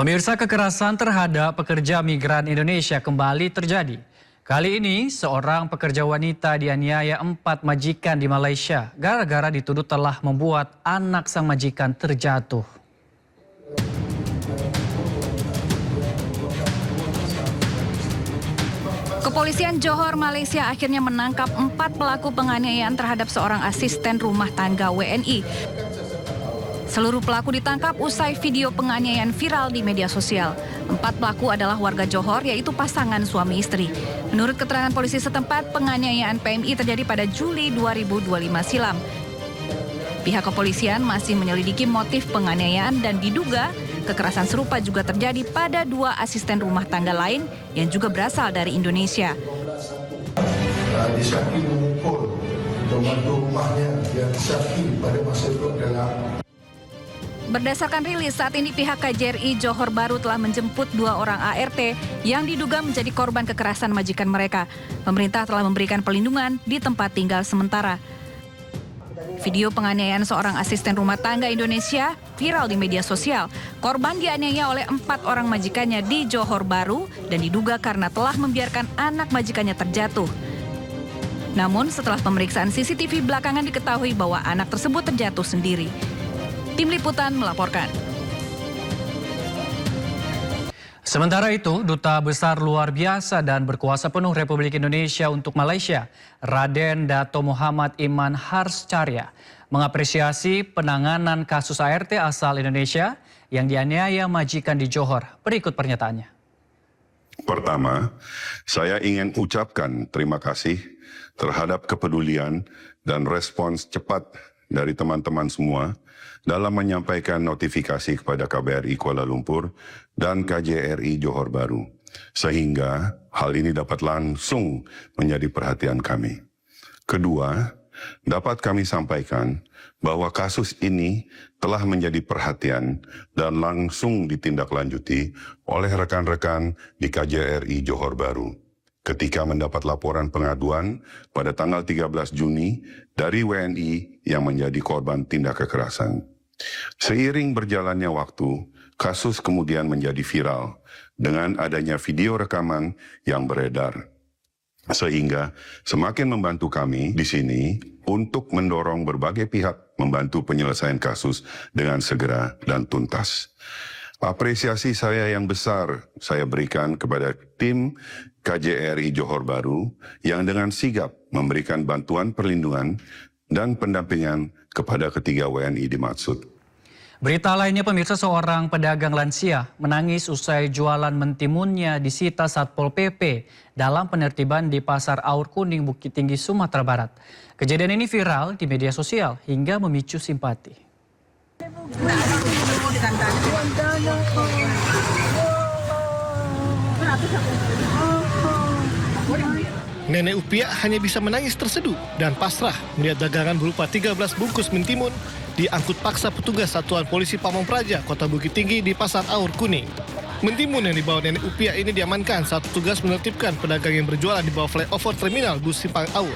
Pemirsa, kekerasan terhadap pekerja migran Indonesia kembali terjadi. Kali ini, seorang pekerja wanita dianiaya 4 majikan di Malaysia gara-gara dituduh telah membuat anak sang majikan terjatuh. Kepolisian Johor, Malaysia akhirnya menangkap 4 pelaku penganiayaan terhadap seorang asisten rumah tangga WNI. Seluruh pelaku ditangkap usai video penganiayaan viral di media sosial. 4 pelaku adalah warga Johor, yaitu pasangan suami istri. Menurut keterangan polisi setempat, penganiayaan PMI terjadi pada Juli 2025 silam. Pihak kepolisian masih menyelidiki motif penganiayaan dan diduga kekerasan serupa juga terjadi pada 2 asisten rumah tangga lain yang juga berasal dari Indonesia. Disyaki memukul pembantu rumahnya yang disyaki pada masa itu adalah. Berdasarkan rilis, saat ini pihak KJRI Johor Bahru telah menjemput 2 orang ART yang diduga menjadi korban kekerasan majikan mereka. Pemerintah telah memberikan perlindungan di tempat tinggal sementara. Video penganiayaan seorang asisten rumah tangga Indonesia viral di media sosial. Korban dianiaya oleh 4 orang majikannya di Johor Bahru dan diduga karena telah membiarkan anak majikannya terjatuh. Namun setelah pemeriksaan CCTV belakangan diketahui bahwa anak tersebut terjatuh sendiri. Tim Liputan melaporkan. Sementara itu, Duta Besar Luar Biasa dan Berkuasa Penuh Republik Indonesia untuk Malaysia, Raden Dato Muhammad Iman Harscarya, mengapresiasi penanganan kasus ART asal Indonesia yang dianiaya majikan di Johor. Berikut pernyataannya. Pertama, saya ingin ucapkan terima kasih terhadap kepedulian dan respons cepat dari teman-teman semua dalam menyampaikan notifikasi kepada KBRI Kuala Lumpur dan KJRI Johor Bahru, sehingga hal ini dapat langsung menjadi perhatian kami. Kedua, dapat kami sampaikan bahwa kasus ini telah menjadi perhatian dan langsung ditindaklanjuti oleh rekan-rekan di KJRI Johor Bahru ketika mendapat laporan pengaduan pada tanggal 13 Juni dari WNI yang menjadi korban tindak kekerasan. Seiring berjalannya waktu, kasus kemudian menjadi viral dengan adanya video rekaman yang beredar. Sehingga semakin membantu kami di sini untuk mendorong berbagai pihak membantu penyelesaian kasus dengan segera dan tuntas. Apresiasi saya yang besar saya berikan kepada tim KJRI Johor Bahru yang dengan sigap memberikan bantuan perlindungan dan pendampingan kepada ketiga WNI dimaksud. Berita lainnya, pemirsa, seorang pedagang lansia menangis usai jualan mentimunnya disita Satpol PP dalam penertiban di Pasar Aur Kuning, Bukit Tinggi, Sumatera Barat. Kejadian ini viral di media sosial hingga memicu simpati. Nenek Upiak hanya bisa menangis terseduh dan pasrah melihat dagangan berupa 13 bungkus mentimun diangkut paksa petugas Satuan Polisi Pamong Praja, Kota Bukit Tinggi di Pasar Aur Kuning. Mentimun yang dibawa Nenek Upiak ini diamankan saat petugas menertibkan pedagang yang berjualan di bawah flyover terminal bus Simpang Aur.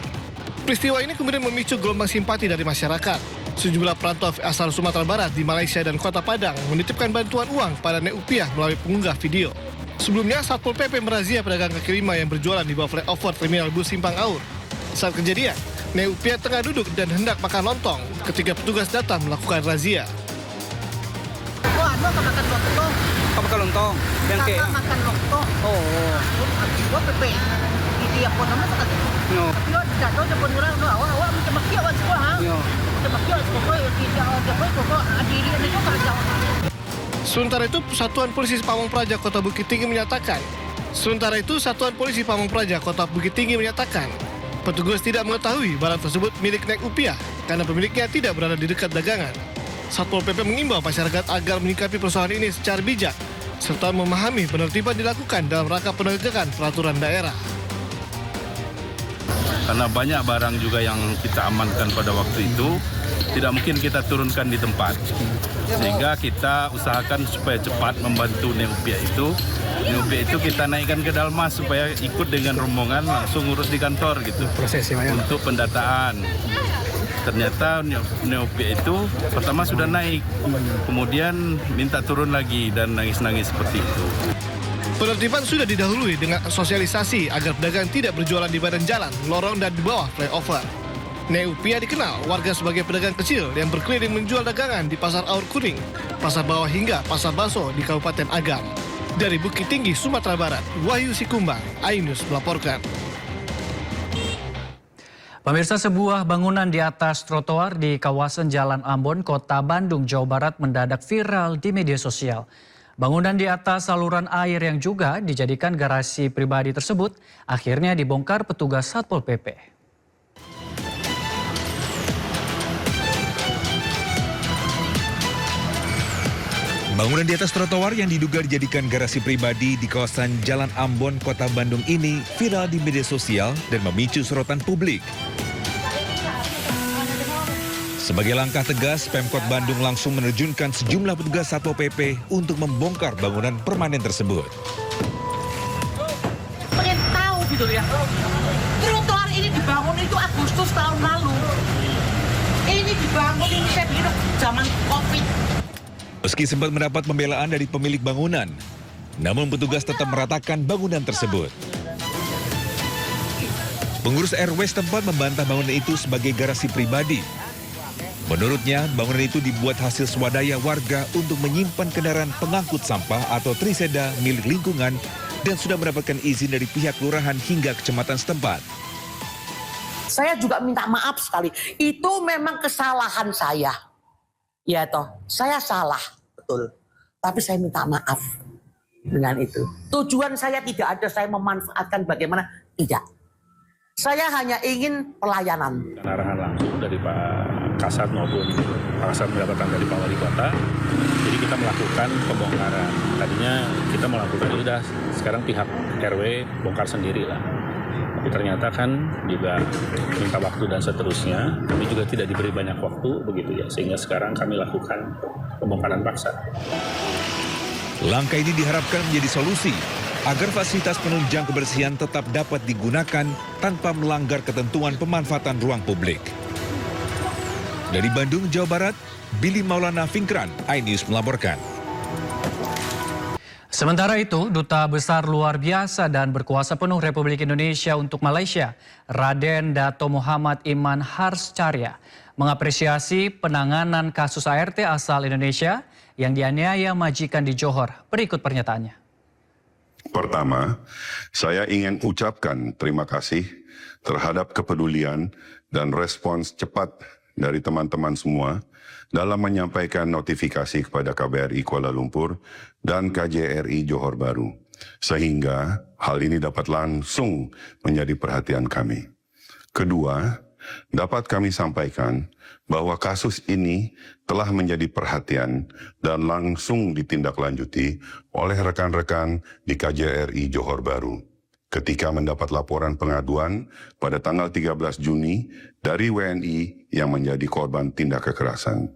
Peristiwa ini kemudian memicu gelombang simpati dari masyarakat. Sejumlah perantau asal Sumatera Barat di Malaysia dan Kota Padang menitipkan bantuan uang pada Nenek Upiak melalui pengunggah video. Sebelumnya, Satpol PP merazia pedagang kaki lima yang berjualan di bawah flyover terminal bus Simpang Aur. Saat kejadian, Nenek Upiak tengah duduk dan hendak makan lontong ketika petugas datang melakukan razia. Wah, lo makan lontong. Kau makan lontong? Yang ke? Makan lontong. Oh. Gua pepe. Di apa nama tak ada. No. Yo, jatuh je penurang lo. Awak macam makia awak semua ha. Yo. Macam makia semua tidak ada kok adili ini tu kerja. Sementara itu, Satuan Polisi Pamong Praja Kota Bukit Tinggi menyatakan, petugas tidak mengetahui barang tersebut milik Nenek Upiak karena pemiliknya tidak berada di dekat dagangan. Satpol PP mengimbau masyarakat agar menyikapi persoalan ini secara bijak serta memahami penertiban dilakukan dalam rangka penegakan peraturan daerah. Karena banyak barang juga yang kita amankan pada waktu itu tidak mungkin kita turunkan di tempat, sehingga kita usahakan supaya cepat membantu Nenek Upiak itu. Nenek Upiak itu kita naikkan ke Dalmas supaya ikut dengan rombongan langsung urus di kantor gitu. Prosesnya untuk pendataan. Ternyata neopia itu pertama sudah naik, kemudian minta turun lagi dan nangis-nangis seperti itu. Penertiban sudah didahului dengan sosialisasi agar pedagang tidak berjualan di badan jalan, lorong dan di bawah flyover. Neupia dikenal warga sebagai pedagang kecil yang berkeliling menjual dagangan di Pasar Aur Kuning, Pasar Bawah hingga Pasar Baso di Kabupaten Agam. Dari Bukit Tinggi, Sumatera Barat, Wahyu Sikumbang, iNews melaporkan. Pemirsa, sebuah bangunan di atas trotoar di kawasan Jalan Ambon, Kota Bandung, Jawa Barat mendadak viral di media sosial. Bangunan di atas saluran air yang juga dijadikan garasi pribadi tersebut akhirnya dibongkar petugas Satpol PP. Bangunan di atas trotoar yang diduga dijadikan garasi pribadi di kawasan Jalan Ambon, Kota Bandung ini viral di media sosial dan memicu sorotan publik. Sebagai langkah tegas, Pemkot Bandung langsung menerjunkan sejumlah petugas Satpol PP untuk membongkar bangunan permanen tersebut. Pengen tahu gitu ya. Trotoar ini dibangun itu Agustus tahun lalu. Ini dibangun ini saya bilang zaman Covid. Meski sempat mendapat pembelaan dari pemilik bangunan, namun petugas tetap meratakan bangunan tersebut. Pengurus RW setempat membantah bangunan itu sebagai garasi pribadi. Menurutnya, bangunan itu dibuat hasil swadaya warga untuk menyimpan kendaraan pengangkut sampah atau triseda milik lingkungan dan sudah mendapatkan izin dari pihak kelurahan hingga kecamatan setempat. Saya juga minta maaf sekali. Itu memang kesalahan saya. Ya toh, saya salah, betul. Tapi saya minta maaf dengan itu. Tujuan saya tidak ada saya memanfaatkan bagaimana, tidak. Saya hanya ingin pelayanan. Arahan langsung dari Pak Kasat maupun Pak Kasat mendapatkan dari Pak Wali Kota. Jadi kita melakukan pembongkaran. Tadinya kita melakukan sudah, sekarang pihak RW bongkar sendiri lah. Tapi ternyata kan juga minta waktu dan seterusnya. Kami juga tidak diberi banyak waktu begitu ya. Sehingga sekarang kami lakukan pembongkaran paksa. Langkah ini diharapkan menjadi solusi agar fasilitas penunjang kebersihan tetap dapat digunakan tanpa melanggar ketentuan pemanfaatan ruang publik. Dari Bandung, Jawa Barat, Billy Maulana Fingkran, iNews melaporkan. Sementara itu, Duta Besar Luar Biasa dan Berkuasa Penuh Republik Indonesia untuk Malaysia, Raden Dato Muhammad Iman Harscarya, mengapresiasi penanganan kasus ART asal Indonesia yang dianiaya majikan di Johor. Berikut pernyataannya. Pertama, saya ingin ucapkan terima kasih terhadap kepedulian dan respons cepat dari teman-teman semua dalam menyampaikan notifikasi kepada KBRI Kuala Lumpur dan KJRI Johor Bahru, sehingga hal ini dapat langsung menjadi perhatian kami. Kedua, dapat kami sampaikan bahwa kasus ini telah menjadi perhatian dan langsung ditindaklanjuti oleh rekan-rekan di KJRI Johor Bahru ketika mendapat laporan pengaduan pada tanggal 13 Juni dari WNI yang menjadi korban tindak kekerasan.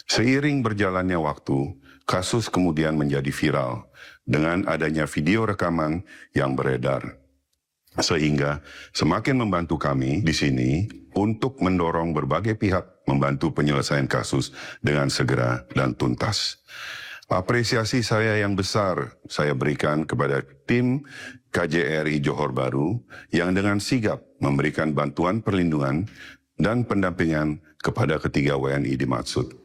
Seiring berjalannya waktu, kasus kemudian menjadi viral dengan adanya video rekaman yang beredar. Sehingga semakin membantu kami di sini untuk mendorong berbagai pihak membantu penyelesaian kasus dengan segera dan tuntas. Apresiasi saya yang besar saya berikan kepada tim KJRI Johor Bahru yang dengan sigap memberikan bantuan perlindungan dan pendampingan kepada ketiga WNI dimaksud.